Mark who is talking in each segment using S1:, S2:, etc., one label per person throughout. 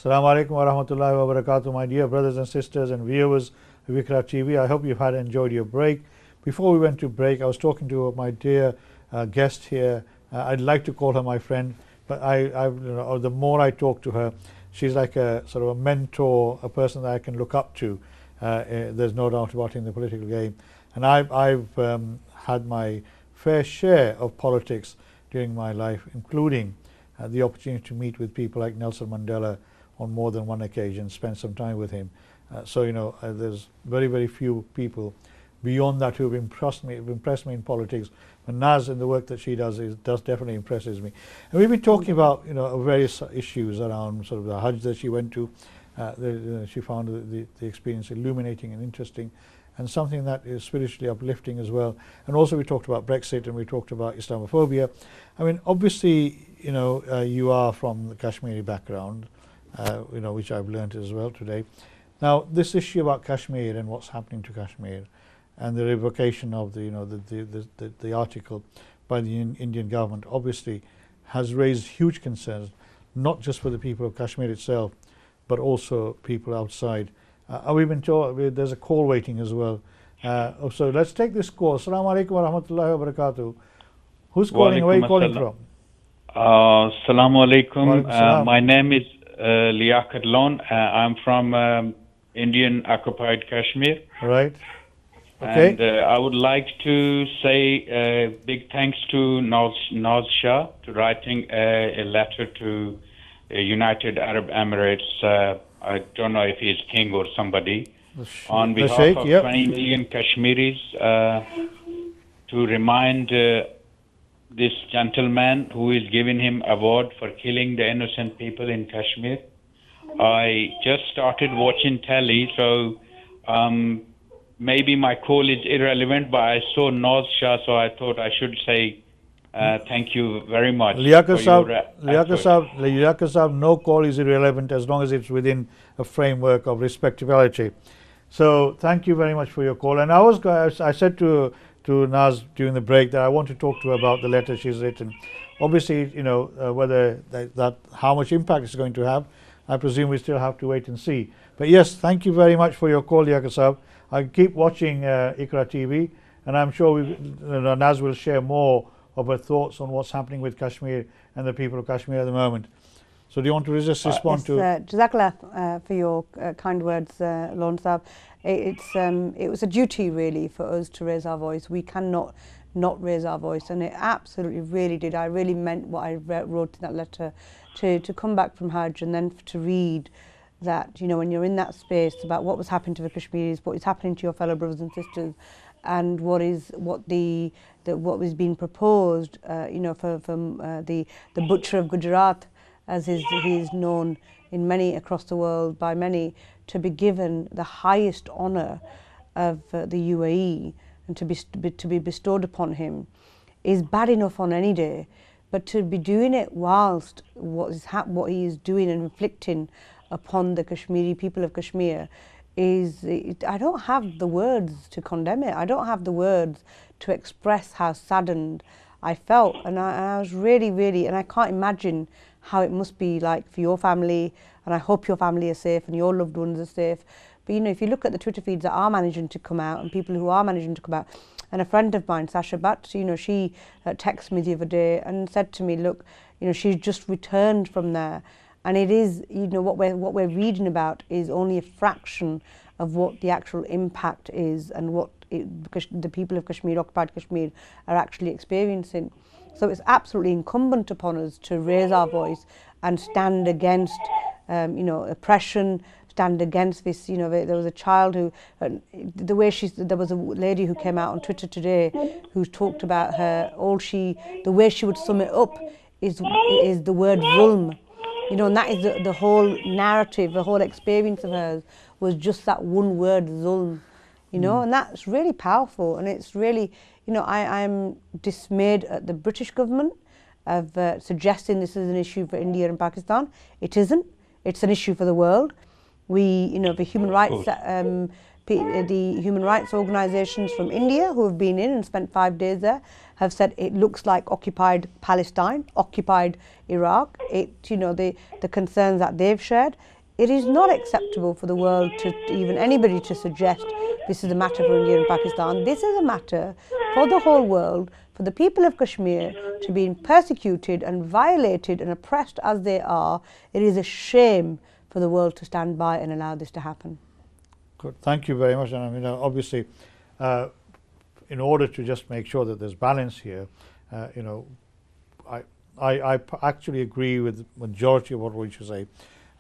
S1: Assalamu alaikum wa rahmatullahi wa barakatuh, my dear brothers and sisters and viewers of IQRA TV. I hope you've had enjoyed your break. Before we went to break, I was talking to my dear guest here. I'd like to call her my friend, but the more I talk to her, she's like a sort of a mentor, a person that I can look up to. There's no doubt about it in the political game. And I've had my fair share of politics during my life, including the opportunity to meet with people like Nelson Mandela on more than one occasion, spend some time with him. There's very, very few people beyond that who have impressed me in politics. And Naz, in the work that she does, definitely impresses me. And we've been talking about various issues around sort of the Hajj that she went to. She found the experience illuminating and interesting, and something that is spiritually uplifting as well. And also we talked about Brexit, and we talked about Islamophobia. I mean, obviously, you are from the Kashmiri background, which I've learned as well today. Now, this issue about Kashmir and what's happening to Kashmir, and the revocation of the article by the Indian government, obviously has raised huge concerns, not just for the people of Kashmir itself, but also people outside. We've been told there's a call waiting as well. So let's take this call. Assalamu alaikum wa rahmatullahi wa barakatuh. Who's calling? Where are you calling from?
S2: Assalamu alaikum. My name is Liaquat Lon. I'm from Indian occupied Kashmir.
S1: Right. Okay.
S2: And I would like to say big thanks to Naz Shah to writing a letter to United Arab Emirates. I don't know if he's king or somebody, on behalf
S1: Sheikh,
S2: of
S1: yep.
S2: 20 million Kashmiris to remind this gentleman who is giving him award for killing the innocent people in Kashmir. I just started watching telly, so maybe my call is irrelevant, but I saw Naz Shah, so I thought I should say thank you very much.
S1: Liaquat Sahab, no call is irrelevant as long as it's within a framework of respectability. So thank you very much for your call. And I said to Naz during the break that I want to talk to her about the letter she's written. Obviously, whether how much impact it's going to have, I presume we still have to wait and see. But yes, thank you very much for your call, Liaquat Sahab. I'll keep watching IQRA TV, and I'm sure Naz will share more of her thoughts on what's happening with Kashmir and the people of Kashmir at the moment. So do you want to respond to...
S3: Jazakallah for your kind words, Lon Sahab. It was a duty really for us to raise our voice. We cannot not raise our voice, and it absolutely really did. I really meant what I wrote in that letter, to come back from Hajj and then to read that, when you're in that space about what was happening to the Kashmiris, what is happening to your fellow brothers and sisters, and what was being proposed, from the butcher of Gujarat, as he is known in many across the world by many, to be given the highest honour of the UAE and to be bestowed upon him, is bad enough on any day, but to be doing it whilst what he is doing and inflicting upon the Kashmiri people of Kashmir I don't have the words to condemn it. I don't have the words to express how saddened I felt, and I was really, really, and I can't imagine how it must be like for your family, and I hope your family is safe and your loved ones are safe. But if you look at the Twitter feeds that are managing to come out and people who are managing to come out, and a friend of mine, Sasha Butt, she texted me the other day and said to me, look, she's just returned from there. And it is, what we're reading about is only a fraction of what the actual impact is and what the people of Kashmir, occupied Kashmir, are actually experiencing. So it's absolutely incumbent upon us to raise our voice and stand against, oppression, stand against this. There was a child who, there was a lady who came out on Twitter today who talked about the way she would sum it up is the word zulm. And that is the whole narrative, the whole experience of hers was just that one word, zulm, and that's really powerful. And it's really, I'm dismayed at the British government of suggesting this is an issue for India and Pakistan. It isn't. It's an issue for the world. The human rights the human rights organisations from India who have been in and spent 5 days there have said it looks like occupied Palestine, occupied Iraq. The concerns that they've shared. It is not acceptable for the world to even anybody to suggest this is a matter for India and Pakistan. This is a matter for the whole world, for the people of Kashmir to be persecuted and violated and oppressed as they are. It is a shame for the world to stand by and allow this to happen.
S1: Good. Thank you very much. And I mean, obviously, in order to just make sure that there's balance here, I actually agree with the majority of what you say.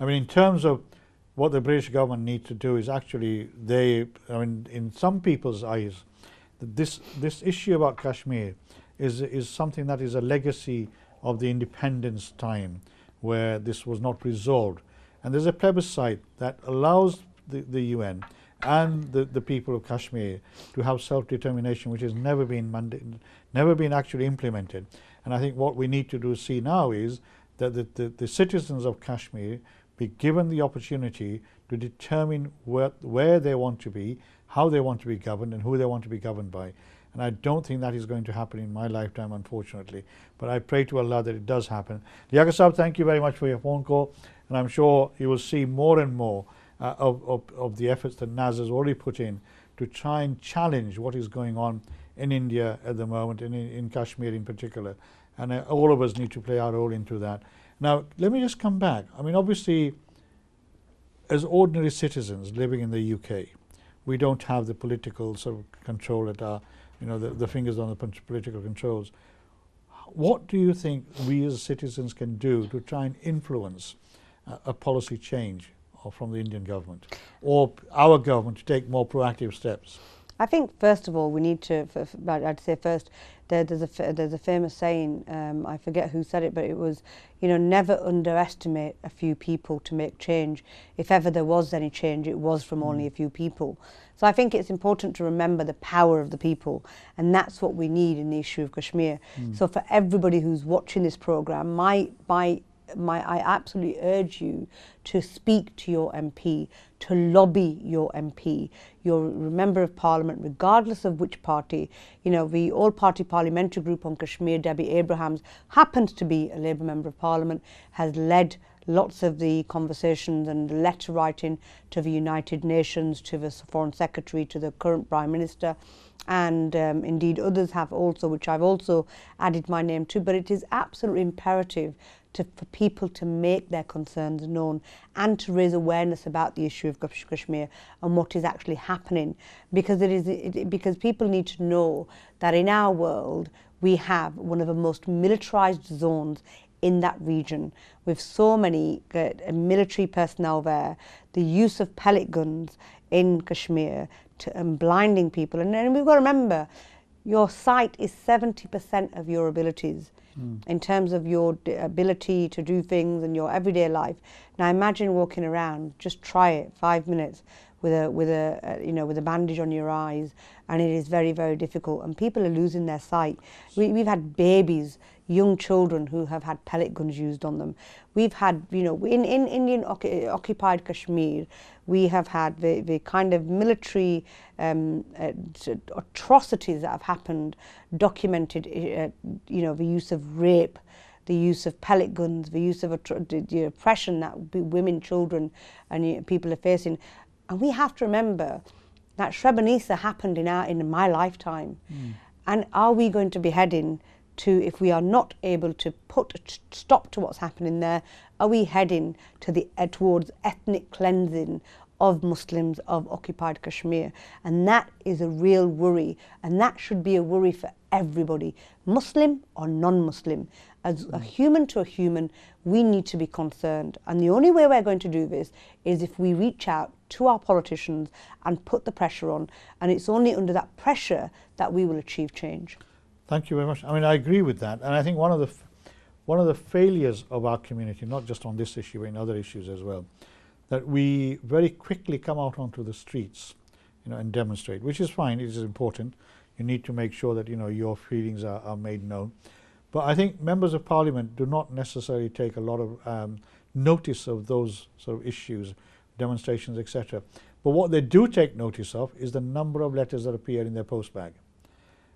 S1: I mean, in terms of what the British government need to do is actually in some people's eyes, this issue about Kashmir is something that is a legacy of the independence time where this was not resolved. And there's a plebiscite that allows the UN and the people of Kashmir to have self-determination, which has never been actually implemented. And I think what we need to see now is that the citizens of Kashmir be given the opportunity to determine where they want to be, how they want to be governed, and who they want to be governed by. And I don't think that is going to happen in my lifetime, unfortunately. But I pray to Allah that it does happen. Liaquat Sahab, thank you very much for your phone call. And I'm sure you will see more and more of the efforts that Naz has already put in to try and challenge what is going on in India at the moment, and in Kashmir in particular. And all of us need to play our role into that. Now, let me just come back. I mean, obviously, as ordinary citizens living in the UK, we don't have the political sort of control at our, the fingers on the political controls. What do you think we as citizens can do to try and influence a policy change from the Indian government or our government to take more proactive steps?
S3: I think first of all we need to. I'd say first there's a famous saying. I forget who said it, but it was, never underestimate a few people to make change. If ever there was any change, it was from only a few people. So I think it's important to remember the power of the people, and that's what we need in the issue of Kashmir. So for everybody who's watching this program, I absolutely urge you to speak to your MP, to lobby your MP, your member of parliament, regardless of which party. The all-party parliamentary group on Kashmir, Debbie Abrahams, happens to be a Labour member of parliament, has led lots of the conversations and letter writing to the United Nations, to the Foreign Secretary, to the current Prime Minister, and indeed others have also, which I've also added my name to. But it is absolutely imperative for people to make their concerns known and to raise awareness about the issue of Kashmir and what is actually happening, because because people need to know that in our world we have one of the most militarized zones in that region, with so many military personnel there, the use of pellet guns in Kashmir and blinding people. And then we've got to remember, your sight is 70% of your abilities in terms of your ability to do things in your everyday life. Now imagine walking around, just try it, 5 minutes with a bandage on your eyes, and it is very, very difficult, and people are losing their sight. We've had babies, young children who have had pellet guns used on them. We've had, in Indian occupied Kashmir, we have had the kind of military atrocities that have happened, documented, the use of rape, the use of pellet guns, the use of the oppression that women, children and people are facing. And we have to remember that Srebrenica happened in my lifetime. And are we going to be heading to, if we are not able to put a stop to what's happening there, are we heading to towards ethnic cleansing of Muslims of occupied Kashmir? And that is a real worry, and that should be a worry for everybody, Muslim or non-Muslim. As a human to a human, we need to be concerned. And the only way we're going to do this is if we reach out to our politicians and put the pressure on. And it's only under that pressure that we will achieve change.
S1: Thank you very much. I mean, I agree with that. And I think one of the failures of our community, not just on this issue, but in other issues as well, that we very quickly come out onto the streets, and demonstrate, which is fine, it is important. You need to make sure that, your feelings are made known. But I think members of parliament do not necessarily take a lot of notice of those sort of issues, demonstrations, etc. But what they do take notice of is the number of letters that appear in their post bag.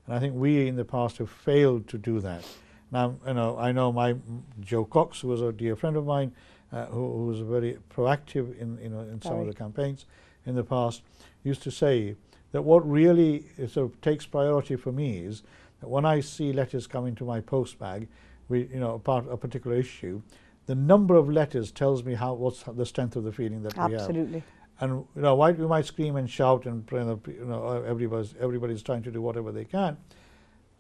S1: And I think we in the past have failed to do that. Now, I know Joe Cox, who was a dear friend of mine, who was very proactive in some of the campaigns in the past, used to say that what really sort of takes priority for me is that when I see letters come into my post bag, about a particular issue, the number of letters tells me what's the strength of the feeling that we have.
S3: Absolutely.
S1: And while we might scream and shout and everybody's trying to do whatever they can,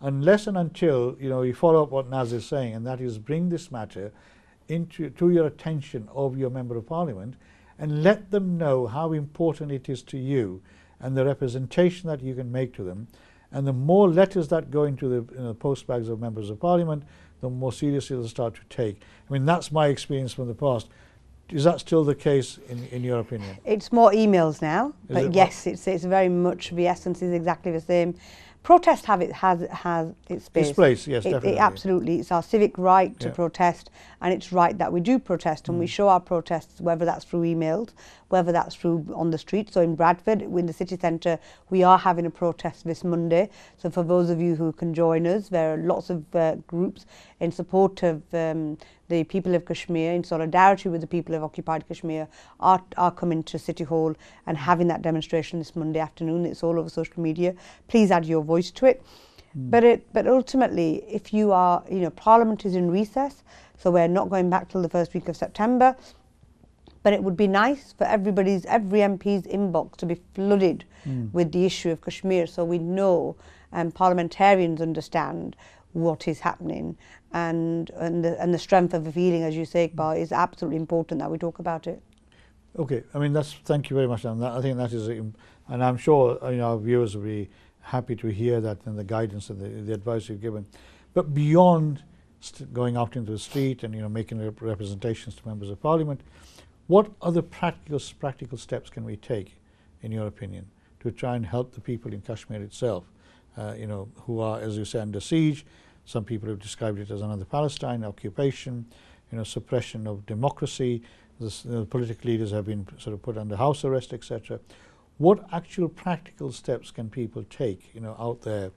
S1: unless and until you follow up what Naz is saying, and that is bring this matter to your attention of your Member of Parliament, and let them know how important it is to you and the representation that you can make to them. And the more letters that go into the post bags of Members of Parliament, the more seriously they'll start to take. I mean, that's my experience from the past. Is that still the case in your opinion?
S3: It's more emails now, but yes, it's very much, the essence is exactly the same. Protest has its space.
S1: Its place, yes, definitely.
S3: Absolutely. It's our civic right to protest, and it's right that we do protest, and we show our protests, whether that's through emails, whether that's through on the street. So in Bradford, in the city centre, we are having a protest this Monday. So for those of you who can join us, there are lots of groups in support of the people of Kashmir, in solidarity with the people of occupied Kashmir, are coming to City Hall and having that demonstration this Monday afternoon. It's all over social media. Please add your voice to it. But ultimately, if you are, Parliament is in recess, so we're not going back till the first week of September. But it would be nice for every MP's inbox to be flooded with the issue of Kashmir, so we know and parliamentarians understand what is happening, and the strength of the feeling, as you say, Iqbal, is absolutely important that we talk about it.
S1: Okay, I mean thank you very much on that. I think that is, and I'm sure our viewers will be happy to hear that and the guidance and the advice you've given. But beyond going out into the street and making representations to Members of Parliament, what other practical steps can we take, in your opinion, to try and help the people in Kashmir itself, who are, as you say, under siege? Some people have described it as another Palestine, occupation, suppression of democracy. The political leaders have been sort of put under house arrest, etc. What actual practical steps can people take, out there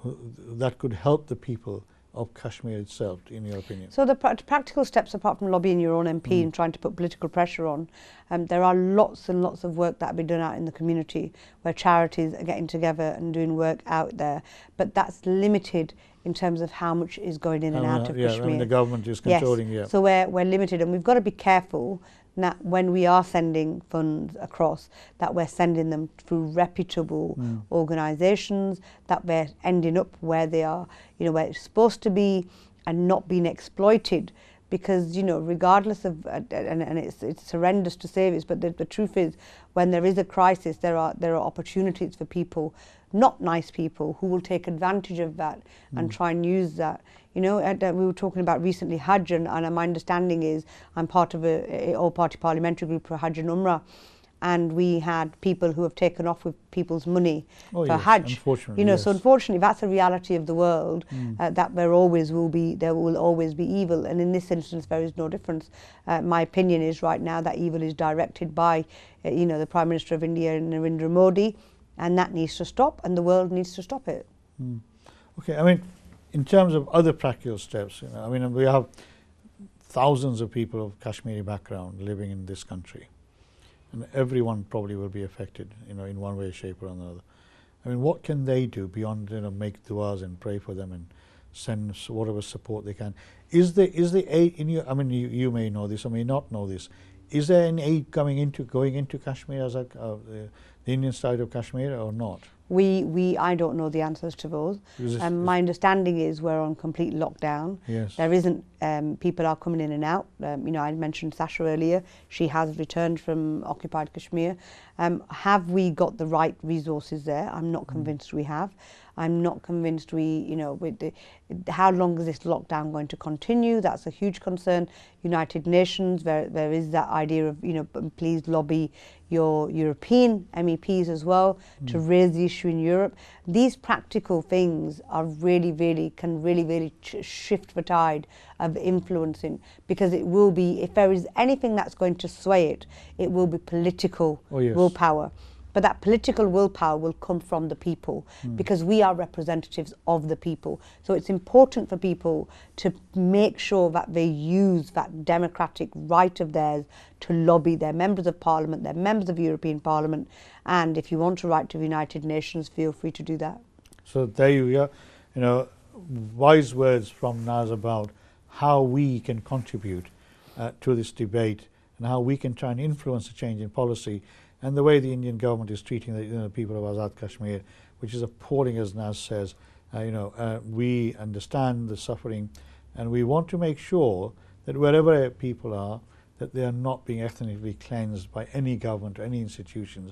S1: that could help the people of Kashmir itself, in your opinion? So
S3: the practical steps, apart from lobbying your own MP and trying to put political pressure on, there are lots and lots of work that will be done out in the community where charities are getting together and doing work out there. But that's limited in terms of how much is going in and out of Kashmir.
S1: I mean, the government is controlling,
S3: yes. So we're limited, and we've got to be careful that when we are sending funds across, that we're sending them through reputable organisations, that we're ending up where they are, where it's supposed to be, and not being exploited. Because regardless of, and it's horrendous to say this, but the truth is, when there is a crisis, there are opportunities for people, not nice people, who will take advantage of that and try and use that. We were talking about recently Hajj, and my understanding is I'm part of a all-party parliamentary group for Hajj and Umrah, and we had people who have taken off with people's money for Hajj.
S1: Unfortunately,
S3: so unfortunately, that's a reality of the world. That there will always be evil, and in this instance, there is no difference. My opinion is right now that evil is directed by, the Prime Minister of India, Narendra Modi, and that needs to stop, and the world needs to stop it.
S1: Okay, I mean, in terms of other practical steps, we have thousands of people of Kashmiri background living in this country, and everyone probably will be affected, in one way, shape, or another. I mean, what can they do beyond, make du'as and pray for them and send whatever support they can? Is the aid in you? I mean, you may know this, or may not know this. Is there an aid going into Kashmir as the Indian side of Kashmir, or not?
S3: I don't know the answers to those. My understanding is we're on complete lockdown.
S1: Yes.
S3: There isn't, people are coming in and out. I mentioned Sasha earlier. She has returned from occupied Kashmir. Have we got the right resources there? I'm not convinced we have. I'm not convinced how long is this lockdown going to continue? That's a huge concern. United Nations, there is that idea of, please lobby your European MEPs as well to raise the issue in Europe. These practical things are can really shift the tide of influencing, because it will be, if there is anything that's going to sway it, it will be political willpower. But that political willpower will come from the people, because we are representatives of the people. So it's important for people to make sure that they use that democratic right of theirs to lobby their members of parliament, their members of the European Parliament. And if you want to write to the United Nations, feel free to do that.
S1: So there you go. Wise words from Naz about how we can contribute to this debate and how we can try and influence a change in policy. And the way the Indian government is treating the people of Azad Kashmir, which is appalling, as Naz says. We understand the suffering, and we want to make sure that wherever people are, that they are not being ethnically cleansed by any government or any institutions.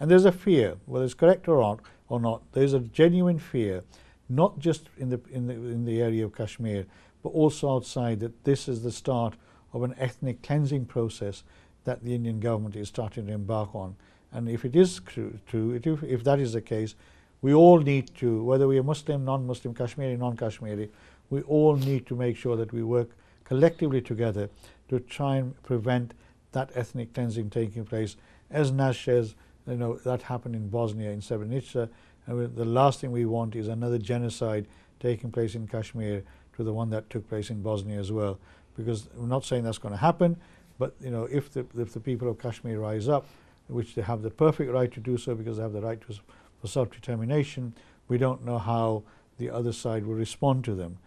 S1: And there's a fear, whether it's correct or not, there's a genuine fear, not just in the area of Kashmir, but also outside, that this is the start of an ethnic cleansing process that the Indian government is starting to embark on. And if it is true, if that is the case, we all need to, whether we are Muslim, non-Muslim, Kashmiri, non-Kashmiri, we all need to make sure that we work collectively together to try and prevent that ethnic cleansing taking place. As Naz says, that happened in Bosnia, in Srebrenica, and the last thing we want is another genocide taking place in Kashmir to the one that took place in Bosnia as well. Because I'm not saying that's going to happen, but if the people of Kashmir rise up, which they have the perfect right to do so because they have the right for self-determination, we don't know how the other side will respond to them.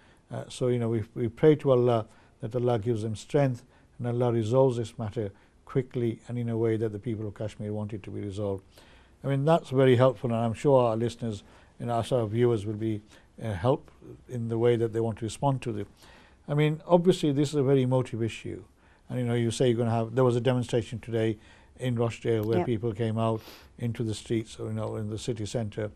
S1: So we pray to Allah that Allah gives them strength and Allah resolves this matter quickly and in a way that the people of Kashmir want it to be resolved. I mean, that's very helpful, and I'm sure our listeners and our viewers will be helped in the way that they want to respond to it. I mean, obviously this is a very emotive issue. And you say you're going to have, there was a demonstration today in Rochdale where people came out into the streets, or in the city centre,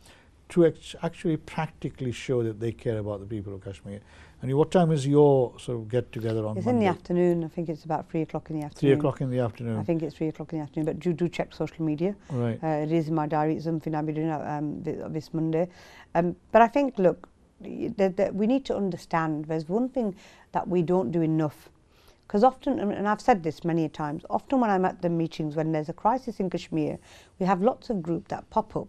S1: to actually practically show that they care about the people of Kashmir. And what time is your sort of get together on
S3: It's
S1: Monday?
S3: In the afternoon. I think it's about 3 o'clock in the afternoon.
S1: 3 o'clock in the afternoon.
S3: I think it's 3 o'clock in the afternoon, but do check social media.
S1: Right.
S3: It is in my diary. It's something I'll be doing this Monday. But I think, look, we need to understand there's one thing that we don't do enough. Because often, and I've said this many times, often when I'm at the meetings, when there's a crisis in Kashmir, we have lots of groups that pop up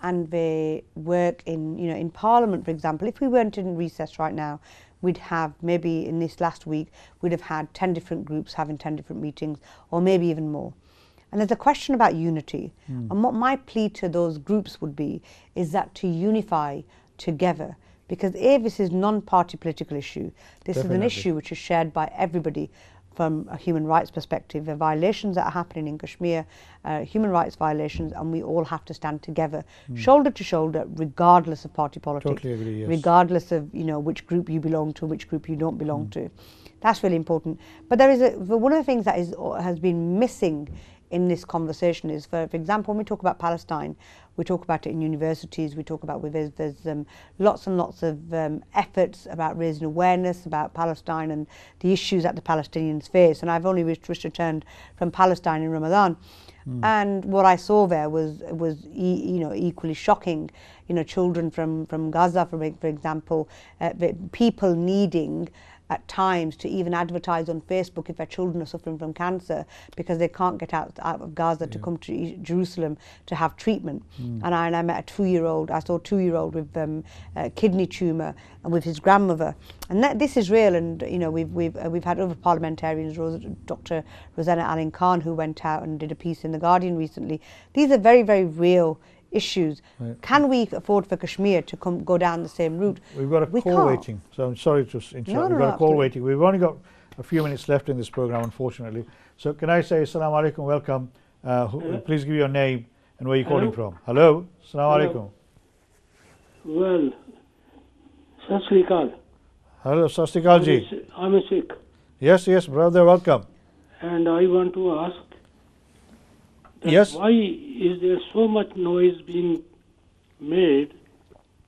S3: and they work in Parliament, for example. If we weren't in recess right now, we'd have, maybe in this last week, we'd have had 10 different groups having 10 different meetings, or maybe even more. And there's a question about unity. And what my plea to those groups would be is that to unify together. Because this is non-party political issue. This is an issue which is shared by everybody from a human rights perspective. The violations that are happening in Kashmir, human rights violations, and we all have to stand together, shoulder to shoulder, regardless of party politics,
S1: Totally agree, yes.
S3: regardless of which group you belong to, which group you don't belong to. That's really important. But there is one of the things that has been missing in this conversation is, for example, when we talk about Palestine, we talk about it in universities, we talk about there's lots and lots of efforts about raising awareness about Palestine and the issues that the Palestinians face. And I've only just returned from Palestine in Ramadan, and what I saw there was equally shocking. Children from Gaza, for example, people needing at times to even advertise on Facebook if their children are suffering from cancer because they can't get out of Gaza to come to Jerusalem to have treatment. And I met a 2-year-old, I saw a 2-year-old with a kidney tumour and with his grandmother. And this is real, and we've had other parliamentarians, Dr. Rosanna Allen Khan, who went out and did a piece in The Guardian recently. These are very, very real issues. Right. Can we afford for Kashmir to go down the same route?
S1: We've got a call waiting, so I'm sorry to interrupt. We've got a call waiting. We've only got a few minutes left in this program, unfortunately. So can I say Assalamu alaikum, welcome. Please give your name and where you're calling from. Hello, Assalamu alaikum.
S4: Well, Sat Sri Akal.
S1: Hello, Sat Sri Akal ji.
S4: I'm a Sikh.
S1: Yes, brother, welcome.
S4: And I want to ask,
S1: yes,
S4: why is there so much noise being made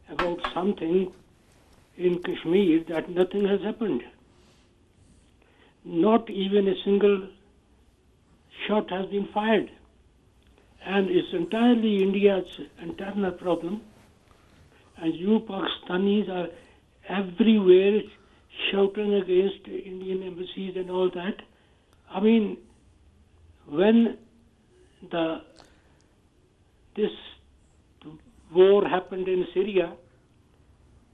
S4: about something in Kashmir that nothing has happened. Not even a single shot has been fired. And it's entirely India's internal problem. And you Pakistanis are everywhere shouting against Indian embassies and all that. I mean, when this war happened in Syria,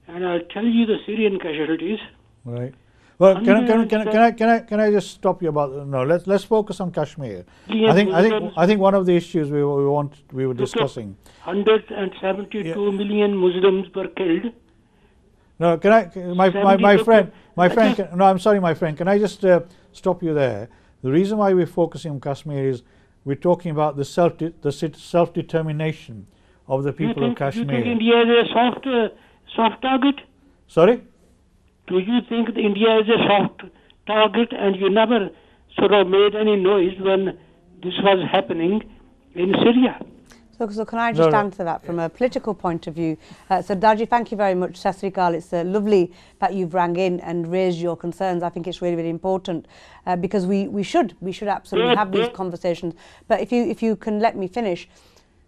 S4: and I'll tell you the Syrian casualties.
S1: Right. Well, can I just stop you about no? Let's focus on Kashmir.
S4: Yes,
S1: I think one of the issues we were discussing.
S4: 172 million Muslims were killed.
S1: No, my friend, no, I'm sorry, my friend. Can I just stop you there? The reason why we're focusing on Kashmir is we're talking about the self-determination of the people of Kashmir.
S4: Do you think India is a soft target?
S1: Sorry?
S4: Do you think that India is a soft target, and you never sort of made any noise when this was happening in Syria?
S3: So can I just answer that from a political point of view? So Darji, thank you very much. Sat Sri Akal. It's lovely that you've rang in and raised your concerns. I think it's really, really important because we should absolutely have these conversations. But if you can let me finish.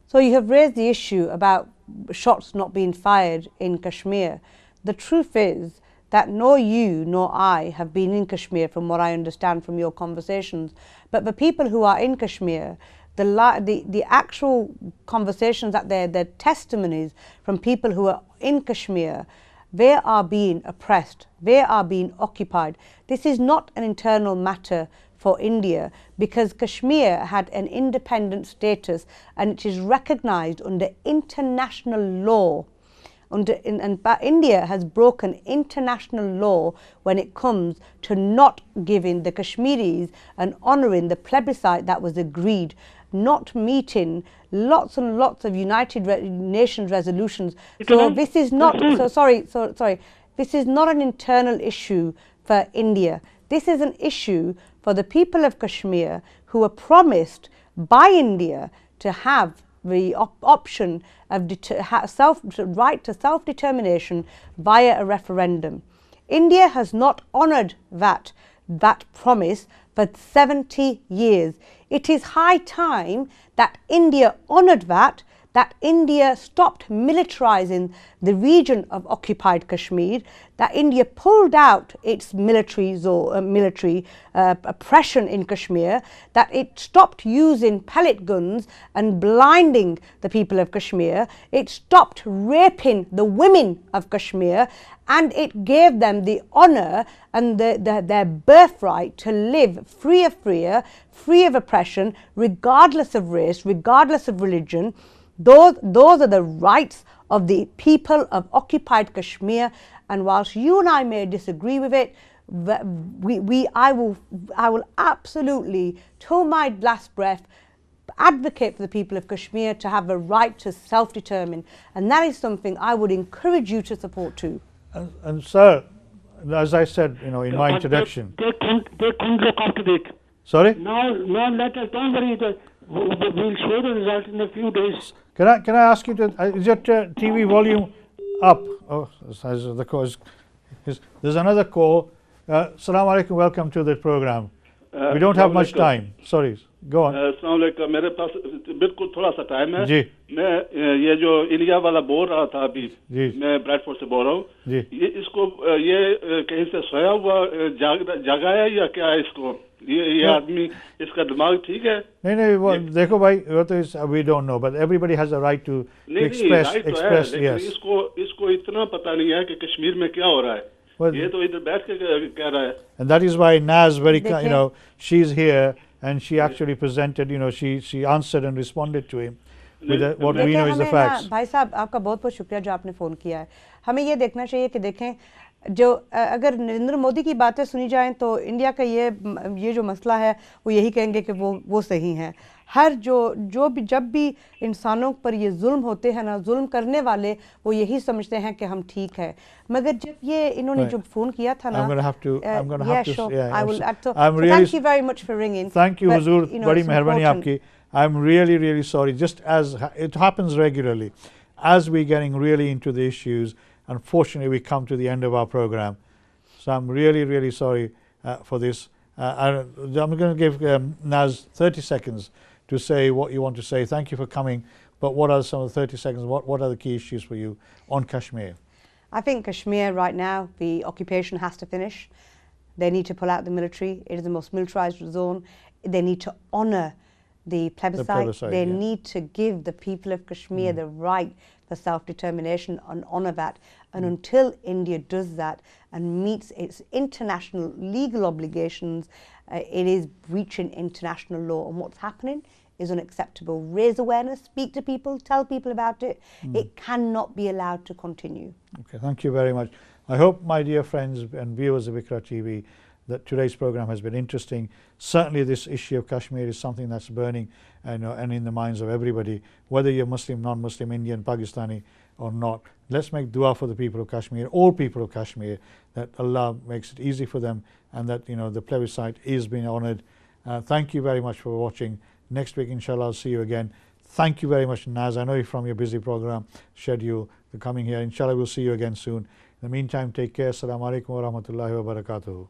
S3: So you have raised the issue about shots not being fired in Kashmir. The truth is that nor you nor I have been in Kashmir, from what I understand from your conversations. But the people who are in Kashmir, the actual conversations that their testimonies from people who are in Kashmir, they are being oppressed, they are being occupied. This is not an internal matter for India, because Kashmir had an independent status and it is recognized under international law. India has broken international law when it comes to not giving the Kashmiris and honouring the plebiscite that was agreed, not meeting lots and lots of United Nations resolutions. So this is not, sorry, this is not an internal issue for India. This is an issue for the people of Kashmir who were promised by India to have the option of right to self-determination via a referendum. India has not honoured that promise for 70 years. It is high time that India honoured that India stopped militarizing the region of occupied Kashmir, that India pulled out its military oppression in Kashmir, that it stopped using pellet guns and blinding the people of Kashmir, it stopped raping the women of Kashmir, and it gave them the honour and their birthright to live free of oppression, regardless of race, regardless of religion. Those are the rights of the people of occupied Kashmir, and whilst you and I may disagree with it, I will absolutely, till my last breath, advocate for the people of Kashmir to have a right to self-determine, and that is something I would encourage you to support too.
S1: And sir, as I said, in my introduction,
S4: they couldn't look after it.
S1: Sorry?
S4: Now let us, don't worry, we'll show the result in a few days.
S1: Can I ask you to, is your TV volume up? Oh, the call there's another call. Assalamu alaikum, welcome to the program. We don't have much time. Sorry, go on.
S5: अस्सलाम वालेकुम, मेरे पास बिल्कुल थोड़ा सा time है
S1: जी।
S5: मैं ये जो इलिया वाला बोल रहा था अभी
S1: जी।
S5: मैं ब्रैडफोर्ड से बोल रहा हूँ
S1: जी।
S5: ये इसको ये कहीं से सोया हुआ जगाया या क्या है इसको ये आदमी इसका दिमाग ठीक है
S1: नहीं वो देखो भाई वो तो we don't know, but everybody has a right to express yes.
S5: इसको इतना पता नहीं है कि कश्मीर में क्या हो रहा है ये तो इधर बैठ के कह रहा है.
S1: And that is why Naz she's here and she actually presented, she answered and responded to him with what we know is the facts.
S3: भाई साहब आपका बहुत बहुत शुक्रिया जो आपने फ़ोन किया है. हमें ये देखना चाहिए कि देखें जो अगर नरेंद्र मोदी की बातें सुनी जाएं तो इंडिया का ये जो मसला है वो यही कहेंगे कि वो सही हैं. हर जब भी इंसानों पर ये जुल्म होते हैं ना, जुल्म करने वाले वो यही समझते हैं कि हम ठीक है. मगर जब ये इन्होंने जब फ़ोन किया था ना,
S1: I'm going to have to
S3: I will add to.
S1: Thank
S3: you very much for ringing.
S1: Thank you हुजूर, बड़ी मेहरबानी आपकी. I'm really sorry. Just as it happens regularly, as we're getting really into the issues, unfortunately we come to the end of our program. So I'm really sorry for this. I'm going to give Naz 30 seconds to say what you want to say. Thank you for coming, but what are some of the 30 seconds, what are the key issues for you on Kashmir?
S3: I think Kashmir right now, the occupation has to finish. They need to pull out the military. It is the most militarized zone. They need to honour the plebiscite. They need to give the people of Kashmir the right for self-determination and honour that. And until India does that and meets its international legal obligations, it is breaching international law. And what's happening is unacceptable. Raise awareness, speak to people, tell people about it. It cannot be allowed to continue. Okay,
S1: thank you very much. I hope, my dear friends and viewers of IQRA TV, that today's program has been interesting. Certainly this issue of Kashmir is something that's burning and in the minds of everybody, whether you're Muslim, non-Muslim, Indian, Pakistani or not. Let's make dua for the people of Kashmir, all people of Kashmir, that Allah makes it easy for them and that the plebiscite is being honoured. Thank you very much for watching. Next week, inshallah, I'll see you again. Thank you very much, Naz. I know you're from your busy program schedule for coming here. Inshallah, we'll see you again soon. In the meantime, take care. Assalamu alaikum wa rahmatullahi wa barakatuhu.